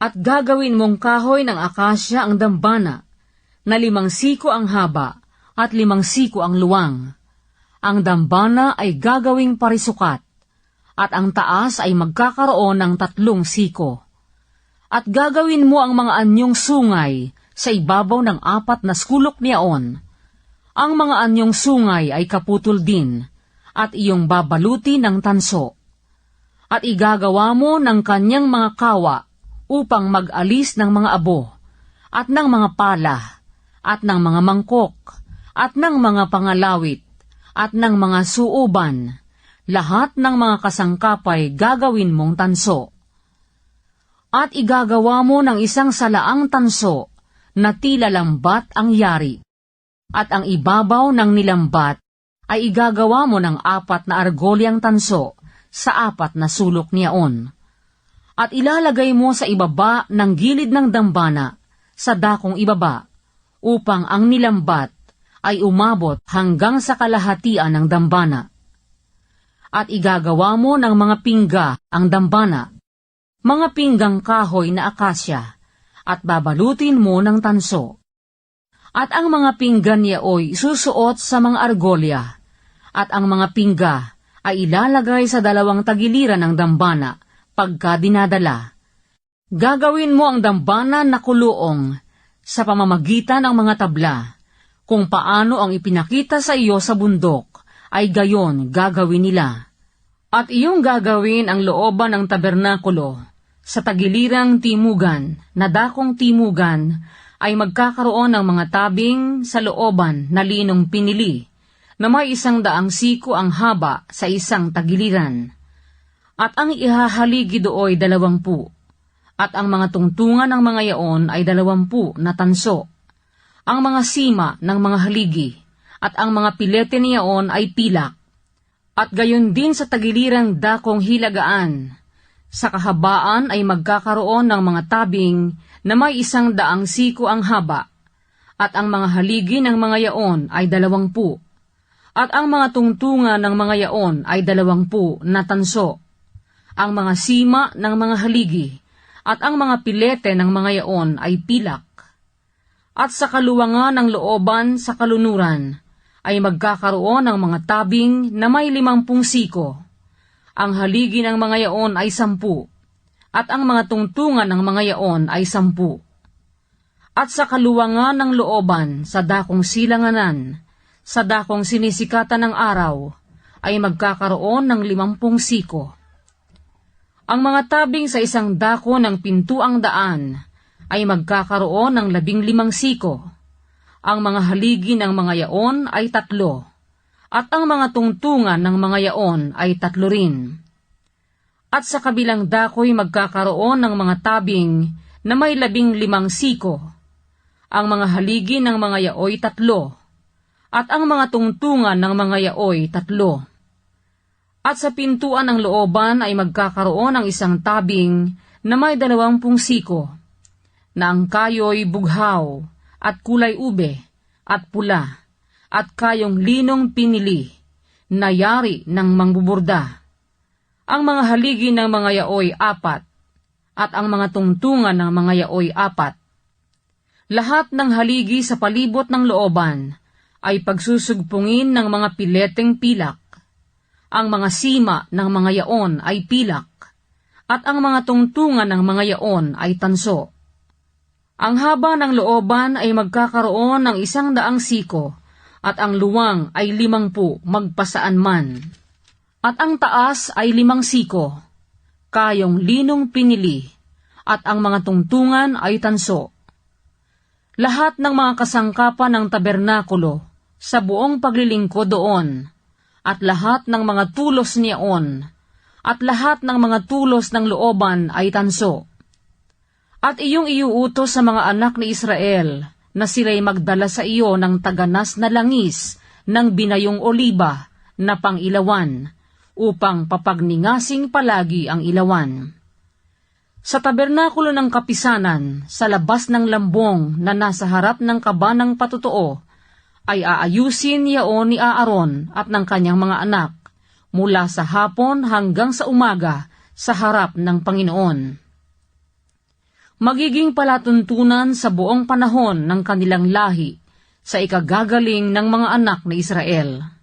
At gagawin mong kahoy ng akasya ang dambana, na 5 siko ang haba at 5 siko ang luwang. Ang dambana ay gagawing parisukat, at ang taas ay magkakaroon ng 3 siko. At gagawin mo ang mga anyong sungay sa ibabaw ng 4 na skulok niyaon. Ang mga anyong sungay ay kaputol din, at iyong babaluti ng tanso. At igagawa mo ng kanyang mga kawa upang mag-alis ng mga abo, at ng mga pala, at ng mga mangkok, at ng mga pangalawit, at ng mga suuban. Lahat ng mga kasangkapay gagawin mong tanso. At igagawa mo ng isang salaang tanso na tila lambat ang yari. At ang ibabaw ng nilambat ay igagawa mo ng 4 na argolyang tanso sa 4 na sulok niyaon. At ilalagay mo sa ibaba ng gilid ng dambana sa dakong ibaba, upang ang nilambat ay umabot hanggang sa kalahatian ng dambana. At igagawa mo ng mga pingga ang dambana, mga pinggang kahoy na akasya, at babalutin mo ng tanso. At ang mga pinggan niyaoy susuot sa mga argolya, at ang mga pingga ay ilalagay sa 2 tagiliran ng dambana pagka dinadala. Gagawin mo ang dambana na kuluong sa pamamagitan ng mga tabla. Kung paano ang ipinakita sa iyo sa bundok, ay gayon gagawin nila. At iyong gagawin ang looban ng tabernakulo sa tagilirang timugan, na dakong timugan ay magkakaroon ng mga tabing sa looban na linong pinili, na may 100 siko ang haba sa isang tagiliran. At ang ihahaligi dooy 20, at ang mga tungtungan ng mga yaon ay 20 na tanso. Ang mga sima ng mga haligi, at ang mga pilete niyaon ay pilak. At gayon din sa tagilirang dakong hilagaan, sa kahabaan ay magkakaroon ng mga tabing na may 100 siko ang haba, at ang mga haligi ng mga yaon ay 20, at ang mga tungtungan ng mga yaon ay 20 na tanso. Ang mga sima ng mga haligi, at ang mga pilete ng mga yaon ay pilak. At sa kaluwangan ng looban sa kalunuran, ay magkakaroon ng mga tabing na may 50 siko. Ang haligi ng mga yaon ay 10, at ang mga tungtungan ng mga yaon ay 10. At sa kaluwangan ng looban sa dakong silanganan, sa dakong sinisikatan ng araw, ay magkakaroon ng 50 siko. Ang mga tabing sa isang dako ng pintuang daan ay magkakaroon ng 15 siko. Ang mga haligi ng mga yaon ay 3, at ang mga tungtungan ng mga yaon ay 3 rin. At sa kabilang dako'y magkakaroon ng mga tabing na may 15 siko. Ang mga haligi ng mga yaoy 3, at ang mga tungtungan ng mga yaoy 3. At sa pintuan ng looban ay magkakaroon ng isang tabing na may 20 siko, na ang kayo'y bughaw, at kulay ube, at pula, at kayong linong pinili, na yari ng mangbuburda. Ang mga haligi ng mga yaoy 4, at ang mga tungtungan ng mga yaoy 4. Lahat ng haligi sa palibot ng looban ay pagsusugpungin ng mga pileteng pilak. Ang mga sima ng mga yaon ay pilak, at ang mga tungtungan ng mga yaon ay tanso. Ang haba ng looban ay magkakaroon ng 100 siko, at ang luwang ay 50 magpasaan man. At ang taas ay 5 siko, kayong linong pinili, at ang mga tungtungan ay tanso. Lahat ng mga kasangkapan ng tabernakulo sa buong paglilingkod doon, at lahat ng mga tulos niyaon, at lahat ng mga tulos ng looban ay tanso. At iyong iuutos sa mga anak ni Israel na sila'y magdala sa iyo ng taganas na langis ng binayong oliba na pang-ilawan, upang papagningasing palagi ang ilawan. Sa tabernakulo ng kapisanan, sa labas ng lambong na nasa harap ng kabanang patutuo, ay aayusin yaon ni Aaron at ng kanyang mga anak, mula sa hapon hanggang sa umaga sa harap ng Panginoon. magiging palatuntunan sa buong panahon ng kanilang lahi sa ikagagaling ng mga anak na Israel.